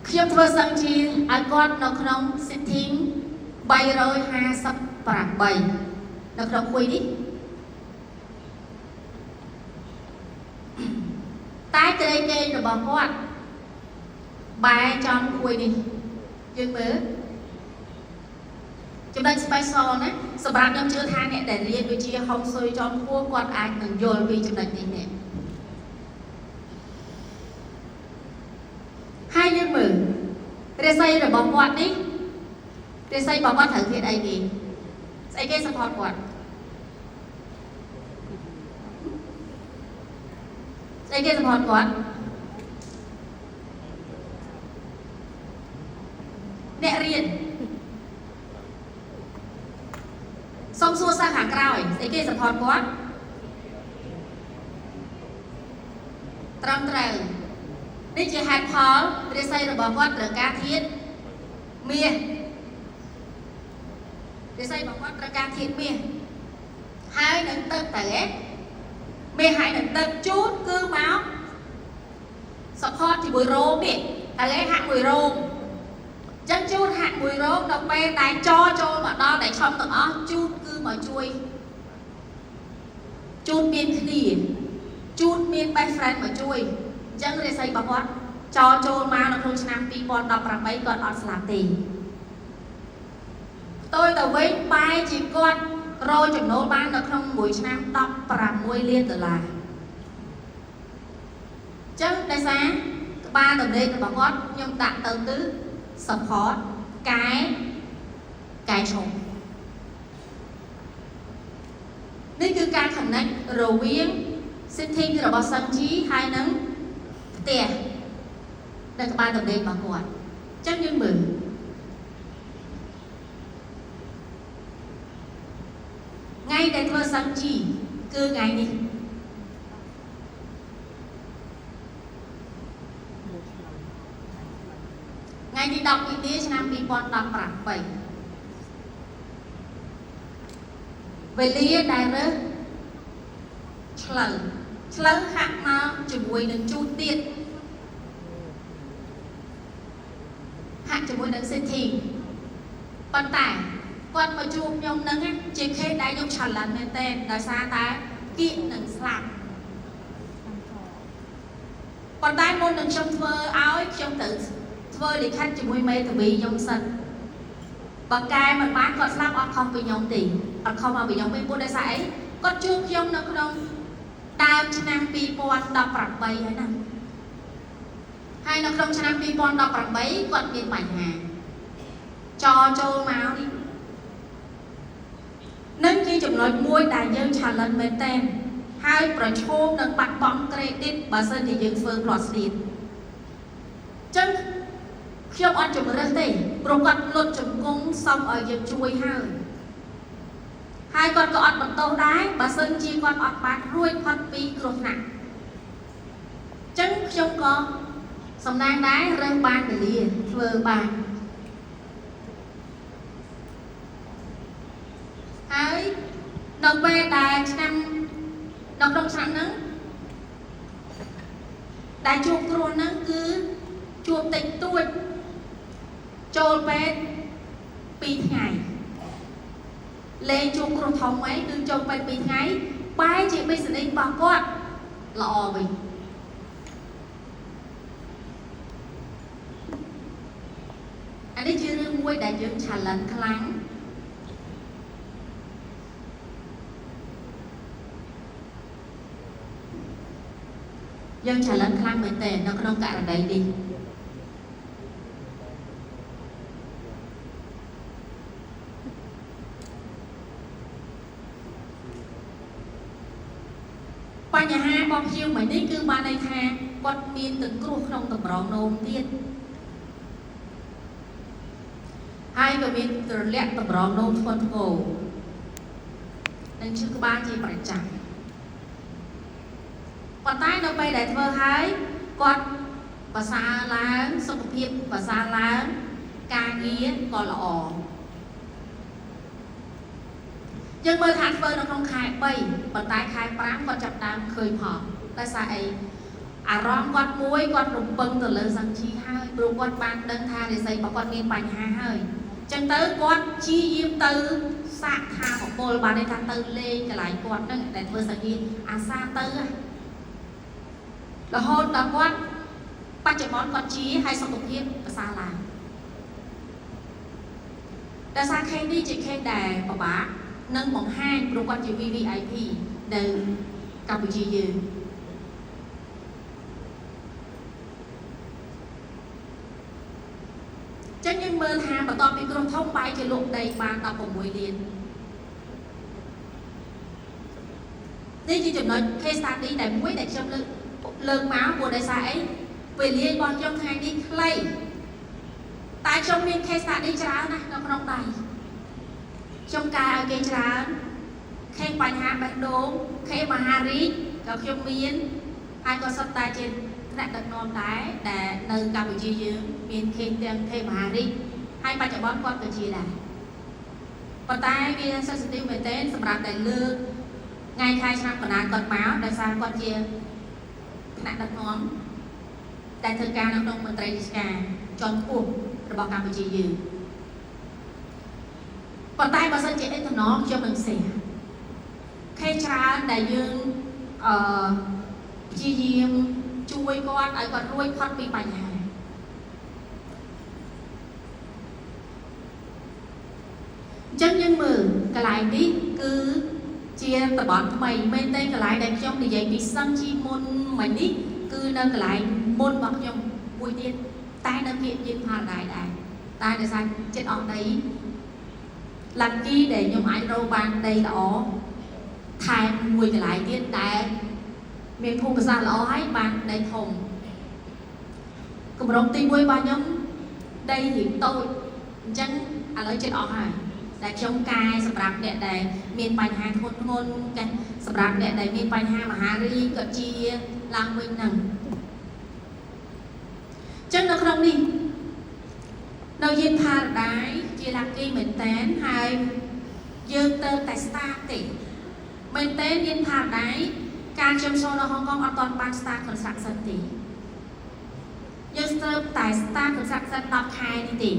ខ្ញុំធ្វើសឹងជាឲ្យគាត់នៅក្នុង setting 358នៅក្នុងគួយនេះតែក្រែងគេរបស់គាត់បែរចំគួយនេះយើងមើលចំណុច special ណាសម្រាប់ខ្ញុំជឿថាអ្នកដែលរៀនវិជ្ជាហុងស៊ុយចំខ្ពស់គាត់អាចនឹងយល់ពីចំណុចនេះនេះហើយយើងមើលរាសីរបស់គាត់នេះរាសីរបស់គាត់ត្រូវធាតុអីគេស្អីគេ support គាត់ស្អីគេ support គាត់អ្នករៀនសុំសួរសិស្សខាងក្រោយស្អីគេ support គាត់ត្រឹមត្រូវនេះជាហេតុផលរាសីរបស់គាត់ត្រូវការធាតុមាសរាសីរបស់គាត់ត្រូវការធាតុមាសហើយនឹងទឹកទៅមាសហើយនឹងទឹកជូតគឺមក support ជាមួយរោមនេះហើយហាក់មួយរោមចឹងជូតហាក់មួយរោមដល់ពេលតែចូលមកដល់តែឆុងទាំងអស់ជូតគឺមកជួយជូតមានគ្នាជូតមាន best friend មកជួយអញ្ចឹងរាសីរបស់គាត់ចូលមកនៅក្នុងឆ្នាំ2018គាត់អត់ស្លាប់ទេផ្ទុយទៅវិញបែរជាគាត់រកចំណូលបាននៅក្នុងមួយឆ្នាំ16លានដុល្លារអញ្ចឹងដោយសារក្បាលដំណេករបស់គាត់ខ្ញុំដាក់ទៅគឺ support កែឈុំនេះគឺការ connect រវាង setting របស់សឹងជីហើយនឹងផ្ទះនៅក្បាលដំណេករបស់គាត់អញ្ចឹងយើងមើលថ្ងៃដែលធ្វើសឹងជីគឺថ្ងៃនេះថ្ងៃទី10មីនាឆ្នាំ2018វេលាដែលរើសឆ្លូវហាក់មកជាមួយនឹងជូតទៀតហាក់ជាមួយនឹង setting ប៉ុន្តែគាត់មកជួបខ្ញុំនឹងជាខេសដែលខ្ញុំឆាឡែនមែនទេដោយសារតែគៀកនឹងស្លាប់ប៉ុន្តែមុននឹងខ្ញុំធ្វើឲ្យខ្ញុំទៅធ្វើលិខិតជាមួយមេធាវីខ្ញុំសិនបើកែមិនបានគាត់ស្លាប់អត់ខុសពីខ្ញុំទេអត់ខុសមកពីខ្ញុំទេព្រោះដោយសារអីគាត់ជួបខ្ញុំនៅក្នុងដើមឆ្នាំ2018ហើយណាហើយនៅក្នុងឆ្នាំ2018គាត់មានបញ្ហាចូលមកនេះនឹងជាចំណុចមួយដែលយើង challenge មែនតើហើយប្រឈមនឹងបាត់បង់ credit បើសិនជាយើងធ្វើ plot sheet អញ្ចឹងខ្ញុំអត់ជំរឿសទេព្រោះគាត់លុតជង្គង់សុំឲ្យយើងជួយហើយគាត់ក៏អត់បន្ទោសដែរបើសិនជាគាត់អត់បានរួចផុតពីគ្រោះថ្នាក់អញ្ចឹងខ្ញុំក៏សំណាងដែររើសបានវេលាធ្វើបានហើយនៅពេលដែលឆ្នាំនៅក្នុងឆ្នាំហ្នឹងដែលជួបគ្រោះហ្នឹងគឺជួបតិចតួចចូលពេទ្យ2ថ្ងៃលេងជួបគ្រោះធំអីគឺចូលពេទ្យ2ថ្ងៃបែរជា business របស់គាត់ល្អវិញអានេះជារឿងមួយដែលយើង challenge ខ្លាំងយើង challenge ខ្លាំងមែនទែននៅក្នុងករណីនេះបញ្ហារបស់ខ្ញុំមួយនេះគឺបានន័យថាគាត់មានទឹកគ្រោះក្នុងតម្រងនោមទៀតហើយក៏មានត្រលាក់តម្រងនោមធ្ងន់ធ្ងរនិងឈឺក្បាលជាប្រចាំប៉ុន្តែនៅពេលដែលធ្វើហើយគាត់ប្រសើរឡើងសុខភាពប្រសើរឡើងការងារក៏ល្អយើងមើលថាធ្វើនៅក្នុងខែ3ប៉ុន្តែខែ5គាត់ចាប់ដើមឃើញផលដោយសារអី អារម្មណ៍គាត់មួយគាត់រំពឹងទៅលើសង្ជីហើយព្រោះគាត់បានដឹងថារិស័យរបស់គាត់មានបញ្ហាហើយចឹងទៅគាត់ជាយាមទៅសាកថាបពលបានន័យថាទៅលេងកន្លែងគាត់ហ្នឹងតែធ្វើសង្ជីអាសាទៅរហូតដល់គាត់បច្ចុប្បន្នគាត់ជាហើយសុខភាពប្រសើរឡើងដោយសារខេតនេះជាខេតដែលពិបាកនឹងបង្ហាញព្រោះគាត់ជា VVIP នៅកម្ពុជាយើងចឹងយើងមើលថាបន្ទាប់ពីក្រុមធំបាយជាលក់ដីបាន16លាននេះជាចំណុច case study តែមួយដែលខ្ញុំលើកមកព្រោះដោយសារអីវេលារបស់ខ្ញុំថ្ងៃនេះខ្លីតែខ្ញុំមាន case study ច្រើនណាស់នៅក្នុងដៃខ្ញុំកែឲ្យគេច្រើនខេបញ្ហាបេះដូងខេមហារីកក៏ខ្ញុំមានហើយក៏សុទ្ធតែជាថ្នាក់ដឹកនាំដែរដែលនៅកម្ពុជាយើងមានខេទាំងខេមហារីកហើយបច្ចុប្បន្នគាត់ក៏ជាដែរប៉ុន្តែវា sensitive មែនទែនសម្រាប់តែលើកថ្ងៃខែឆ្នាំកណ្ដាលគាត់មកដោយសារគាត់ជាថ្នាក់ដឹកនាំដែលធ្វើការនៅក្នុងមន្ត្រីរាជការជាន់ខ្ពស់របស់កម្ពុជាយើងប៉ុន្តែបើសិនជា internal ខ្ញុំនឹងសេខេច្រើនដែលយើងព្យាយាមជួយគាត់ឲ្យគាត់រួចផុតពីបញ្ហាអញ្ចឹងយើងមើលកន្លែងនេះគឺជាតំបន់ថ្មីមែនទេកន្លែងដែលខ្ញុំនិយាយពីសឹងជីមុនមិញនេះគឺនៅកន្លែងមុនរបស់ខ្ញុំមួយទៀតតែនៅគៀកយើងផារ៉ាដៃដែរតែដោយសារចិត្តអស់ដីlucky ដែលខ្ញុំអាចរកបានដីល្អថែមមួយកន្លែងទៀតដែលមានភូមិសាស្ត្រល្អហើយបានដីធំគម្រោងទី1របស់ខ្ញុំដីរៀងតូចអញ្ចឹងឥឡូវចិត្តអស់ហើយតែខ្ញុំកែសម្រាប់អ្នកដែលមានបញ្ហាធ្ងន់ធ្ងរចាសម្រាប់អ្នកដែលមានបញ្ហាមហារីកក៏ជាឡើងវិញហ្នឹងអញ្ចឹងនៅក្នុងនេះនៅយានផារ៉ាដៃជា lucky មែនតើហើយយើងទៅតែ start ទេមែនតើយានផារ៉ាដៃការខ្ញុំចូលនៅហុងកុងអត់ទាន់បាន start construction ទេយើងត្រូវតែ start construction 10 ខែនេះទេ